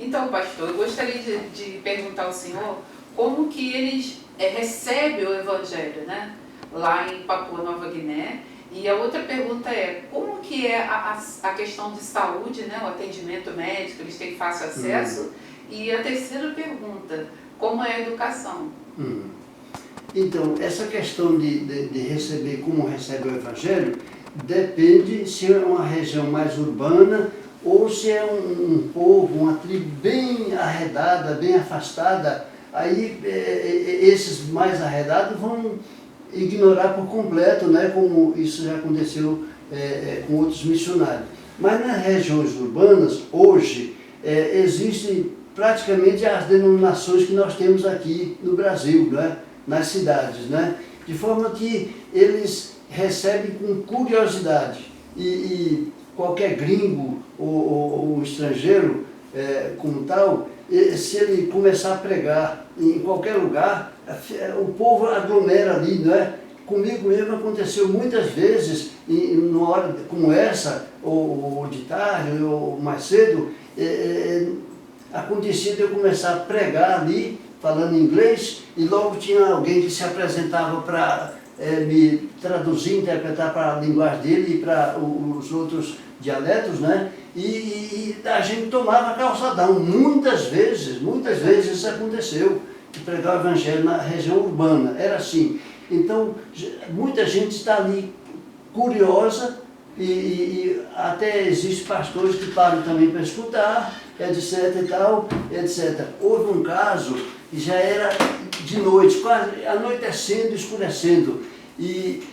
Então, pastor, eu gostaria de perguntar ao senhor como que eles recebem o evangelho, né? Lá em Papua Nova Guiné. E a outra pergunta é, como que é a questão de saúde, né? O atendimento médico, eles têm fácil acesso? E a terceira pergunta, como é a educação? Então, essa questão de receber, como recebe o evangelho, depende se é uma região mais urbana ou se é um povo, uma tribo bem arredada, bem afastada. Aí esses mais arredados vão ignorar por completo, né, como isso já aconteceu com outros missionários. Mas nas regiões urbanas, hoje, existem praticamente as denominações que nós temos aqui no Brasil, né, nas cidades, né, de forma que eles recebem com curiosidade e qualquer gringo ou estrangeiro como tal, se ele começar a pregar em qualquer lugar, o povo aglomera ali, não é? Comigo mesmo aconteceu muitas vezes, numa hora como essa, ou de tarde, ou mais cedo, acontecia de eu começar a pregar ali, falando inglês, e logo tinha alguém que se apresentava para me traduzir, interpretar para a linguagem dele e para os outros dialetos, né? E a gente tomava calçadão. Muitas vezes isso aconteceu, de pregar o evangelho na região urbana. Era assim. Então, muita gente está ali curiosa e até existem pastores que param também para escutar, etc e tal, etc. Houve um caso que já era de noite, quase anoitecendo, escurecendo, e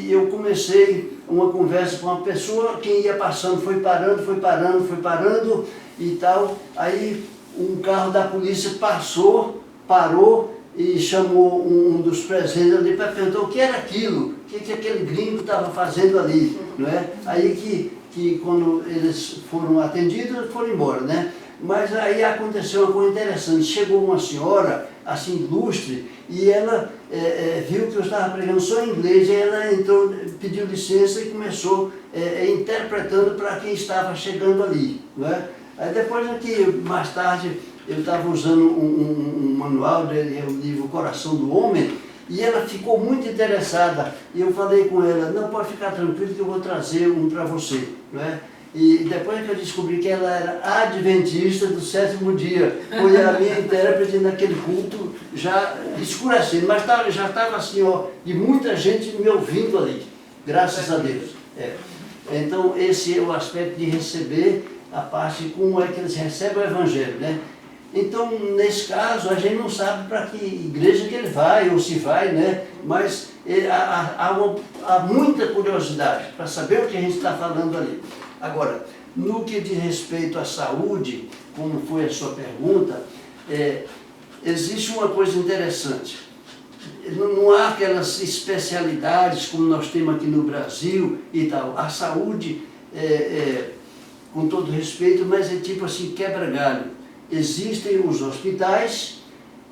eu comecei uma conversa com uma pessoa, quem ia passando foi parando e tal. Aí um carro da polícia parou e chamou um dos presentes ali para perguntar o que era aquilo, o que aquele gringo estava fazendo ali, não é? Aí que quando eles foram atendidos, foram embora, né? Mas aí aconteceu uma coisa interessante, chegou uma senhora, assim, ilustre, e ela viu que eu estava pregando só em inglês, e ela entrou, pediu licença e começou interpretando para quem estava chegando ali, não é? Aí depois aqui, mais tarde, eu estava usando um manual, o livro Coração do Homem, e ela ficou muito interessada, e eu falei com ela, não, pode ficar tranquilo que eu vou trazer um para você, não é? E depois que eu descobri que ela era adventista do 7º dia, foi a minha intérprete naquele culto, já escurecendo, mas já estava assim, ó, de muita gente me ouvindo ali, graças a Deus. Então esse é o aspecto de receber a parte, como é que eles recebem o evangelho, né? Então, nesse caso, a gente não sabe para que igreja que ele vai, ou se vai, né? Mas há muita curiosidade para saber o que a gente está falando ali. Agora, no que diz respeito à saúde, como foi a sua pergunta, existe uma coisa interessante. Não há aquelas especialidades como nós temos aqui no Brasil e tal. A saúde, com todo respeito, mas é tipo assim, quebra-galho. Existem os hospitais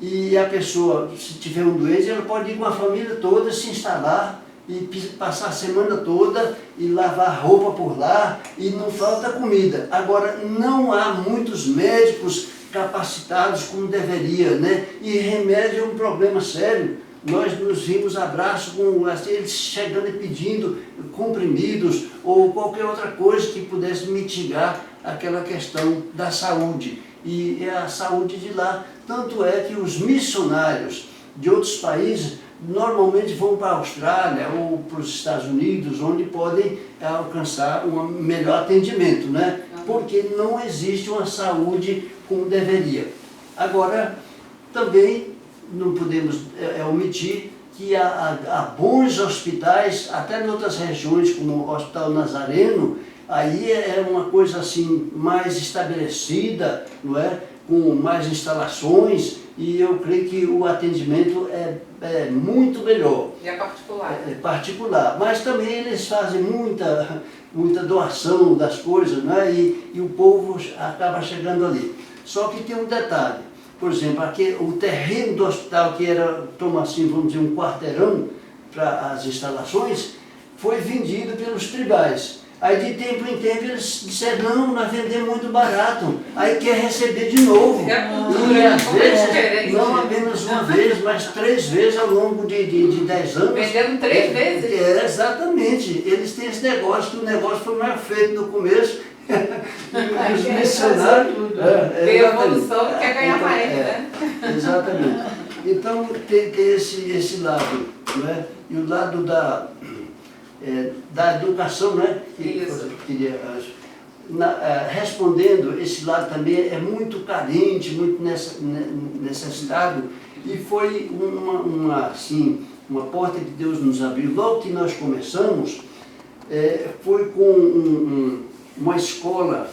e a pessoa, se tiver um doente, ela pode ir com a família toda, se instalar e passar a semana toda e lavar roupa por lá e não falta comida. Agora, não há muitos médicos capacitados como deveria, né? E remédio é um problema sério. Nós nos vimos abraços com eles chegando e pedindo comprimidos ou qualquer outra coisa que pudesse mitigar aquela questão da saúde. E é a saúde de lá. Tanto é que os missionários de outros países normalmente vão para a Austrália ou para os Estados Unidos, onde podem alcançar um melhor atendimento, né? Porque não existe uma saúde como deveria. Agora, também não podemos omitir que há bons hospitais, até em outras regiões, como o Hospital Nazareno, aí é uma coisa assim mais estabelecida, não é? Com mais instalações, e eu creio que o atendimento é muito melhor. E é particular? É particular, mas também eles fazem muita doação das coisas, né? E o povo acaba chegando ali. Só que tem um detalhe, por exemplo, aqui, o terreno do hospital, que era, toma assim, vamos dizer, um quarteirão para as instalações, foi vendido pelos tribais. Aí de tempo em tempo eles disseram, não, nós vendemos muito barato, aí quer receber de novo. E às vezes, não apenas uma vez, mas 3 vezes ao longo de 10 anos. Vendendo 3 vezes? Exatamente. Eles têm esse negócio, que o negócio foi mais feito no começo. Os missionários. Vê a evolução e quer ganhar mais, né? Exatamente. Então tem esse lado, né? E o lado da educação, né? Isso. Respondendo, esse lado também é muito carente, muito necessitado, e foi uma porta que Deus nos abriu. Logo que nós começamos, foi com uma escola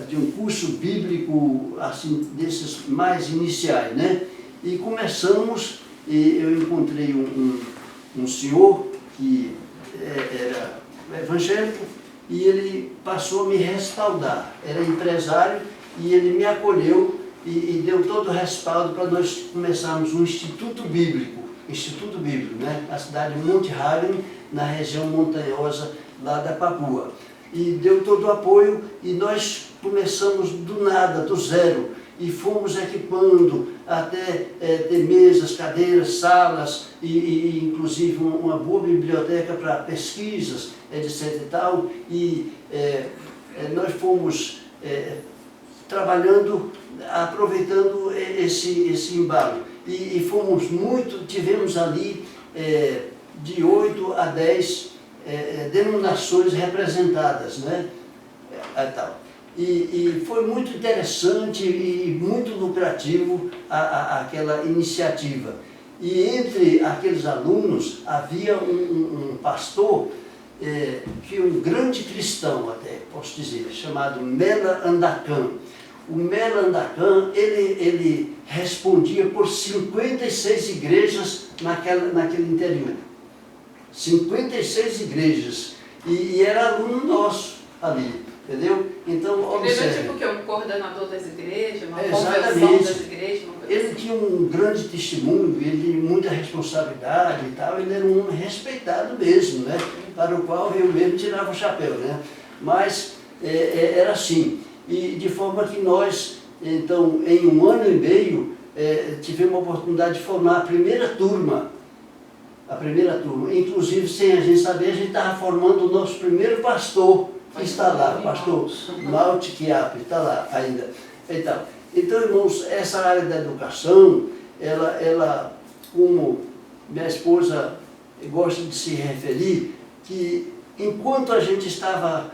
de um curso bíblico, assim, desses mais iniciais, né? E começamos, e eu encontrei um senhor que era evangélico, e ele passou a me respaldar. Era empresário e ele me acolheu e deu todo o respaldo para nós começarmos um Instituto Bíblico, né? Na cidade de Monte Hagen, na região montanhosa lá da Papua. E deu todo o apoio e nós começamos do nada, do zero, e fomos equipando até ter mesas, cadeiras, salas e inclusive uma boa biblioteca para pesquisas, etc. e tal. E nós fomos trabalhando, aproveitando esse embalo. E fomos tivemos ali de 8 a 10 denominações representadas, né? Tal. E foi muito interessante e muito lucrativo aquela iniciativa. E entre aqueles alunos havia um pastor, que é um grande cristão até, posso dizer, chamado Mela Andacan. O Mela Andacan, ele respondia por 56 igrejas naquele interior. 56 igrejas. E era aluno nosso ali. Entendeu? Então, observe. Ele era tipo o quê? Um coordenador das igrejas, uma Exatamente. convenção das igrejas? Ele tinha um grande testemunho, ele tinha muita responsabilidade e tal, ele era um homem respeitado mesmo, né? Para o qual eu mesmo tirava o chapéu, né? Mas era assim. E de forma que nós, então, em 1 ano e meio, tivemos a oportunidade de formar a primeira turma. Inclusive, sem a gente saber, a gente estava formando o nosso primeiro pastor, que está lá, o pastor Malte Chiappe, está lá ainda. Então, irmãos, essa área da educação, ela, como minha esposa gosta de se referir, que enquanto a gente estava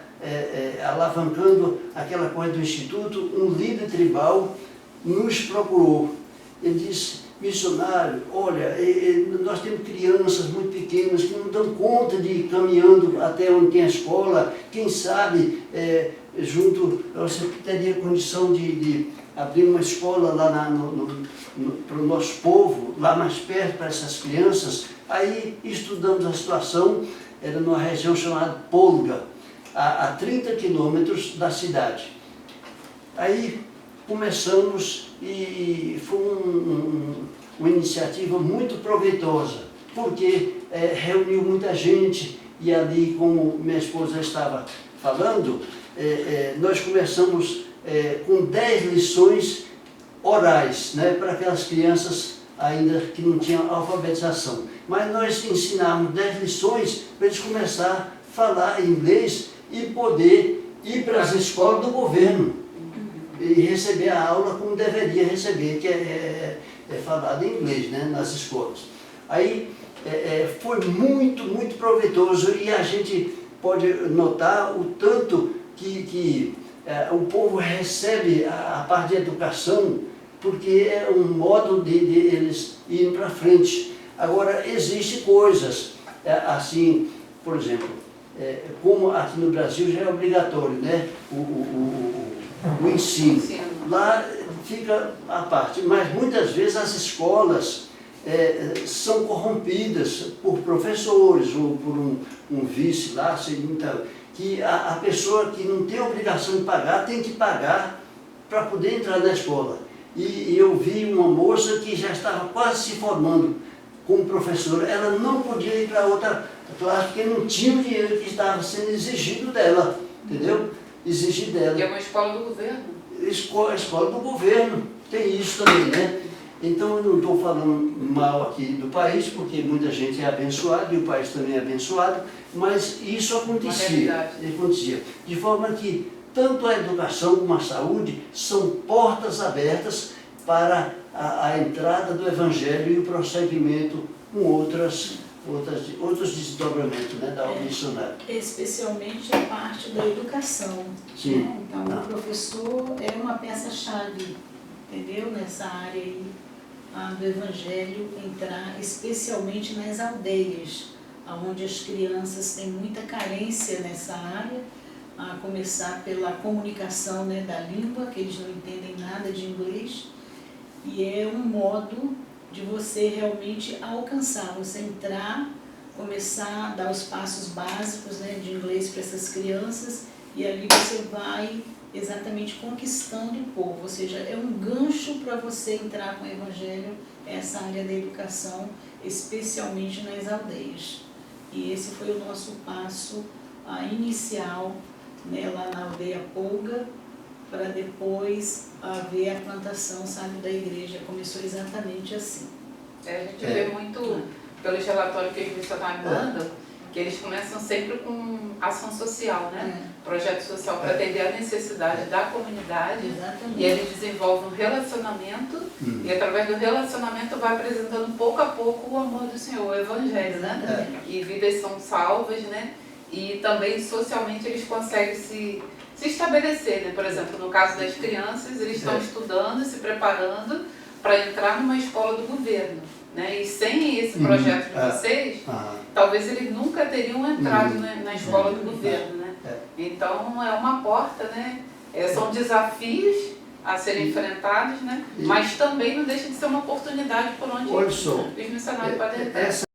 alavancando aquela coisa do Instituto, um líder tribal nos procurou. Ele disse, missionário, olha, nós temos crianças muito pequenas que não dão conta de ir caminhando até onde tem a escola. Quem sabe, você teria condição de abrir uma escola lá para o nosso povo, lá mais perto para essas crianças. Aí estudamos a situação, era numa região chamada Polga, a 30 quilômetros da cidade. Aí começamos e foi uma iniciativa muito proveitosa, porque reuniu muita gente e ali, como minha esposa estava falando, nós começamos com 10 lições orais, né, para aquelas crianças ainda que não tinham alfabetização. Mas nós ensinamos 10 lições para eles começar a falar inglês e poder ir para as escolas do governo e receber a aula como deveria receber, que é falado em inglês, né, nas escolas. Aí foi muito, muito proveitoso e a gente pode notar o tanto que o povo recebe a parte de educação, porque é um modo de eles irem para frente. Agora, existem coisas, assim, por exemplo, como aqui no Brasil já é obrigatório, né, o ensino. Lá fica à parte, mas muitas vezes as escolas são corrompidas por professores ou por um vice lá, que a pessoa que não tem obrigação de pagar, tem que pagar para poder entrar na escola. E eu vi uma moça que já estava quase se formando como professora, ela não podia ir para outra Claro que não tinha o dinheiro que estava sendo exigido dela, entendeu? Exigir dela. E é uma escola do governo. Escola do governo, tem isso também, né? Então eu não estou falando mal aqui do país, porque muita gente é abençoada e o país também é abençoado, mas isso acontecia. De forma que tanto a educação como a saúde são portas abertas para a entrada do Evangelho e o prosseguimento com outros desdobramentos, né, da obra missionária. Especialmente a parte da educação. Sim. Né? Então, o professor é uma peça-chave, entendeu? Nessa área aí do Evangelho entrar, especialmente nas aldeias, onde as crianças têm muita carência nessa área, a começar pela comunicação, né, da língua, que eles não entendem nada de inglês, e é um modo de você realmente alcançar, você entrar, começar a dar os passos básicos, né, de inglês para essas crianças, e ali você vai exatamente conquistando o povo, ou seja, é um gancho para você entrar com o Evangelho, essa área da educação, especialmente nas aldeias. E esse foi o nosso passo inicial, né, lá na aldeia Polga, para depois haver a plantação, sabe, da igreja. Começou exatamente assim. A gente vê muito, pelos relatórios que os missionários mandam, que eles começam sempre com ação social, né? Projeto social para atender a necessidade da comunidade. Exatamente. E eles desenvolvem um relacionamento e através do relacionamento vai apresentando pouco a pouco o amor do Senhor, o Evangelho, né? E vidas são salvas, né? E também socialmente eles conseguem se estabelecer, né? Por exemplo, no caso das crianças, eles estão estudando, se preparando para entrar numa escola do governo, né? E sem esse projeto de vocês, talvez eles nunca teriam entrado na escola do governo, né? Então é uma porta, né? São desafios a serem enfrentados, né? Mas também não deixa de ser uma oportunidade por onde os missionários podem entrar.